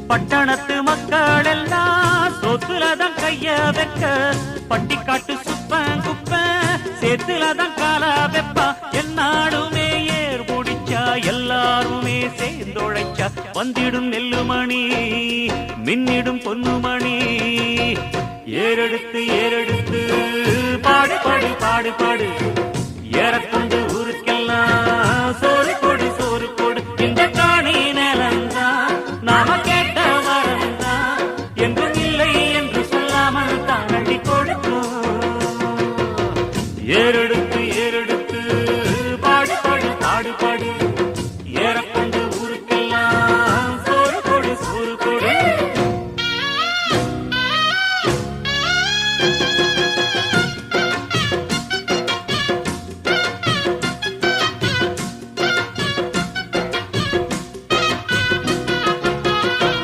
பட்டணத்து மக்கள் எல்லாம் சொத்துலதான் கைய வைக்க பட்டிக்காட்டு சுப்பன் குப்ப சேத்துலதான் கால வெப்பா என்னாலுமே ஏர் முடிச்சா எல்லாருமே சேர்ந்தொழைச்சா வந்திடும் நெல்லுமணி மின்னிடும் பொன்னுமணி ஏறெடுத்து ஏறெடுத்து பாடு பாடு பாடு பாடு ஏறக்கொண்டு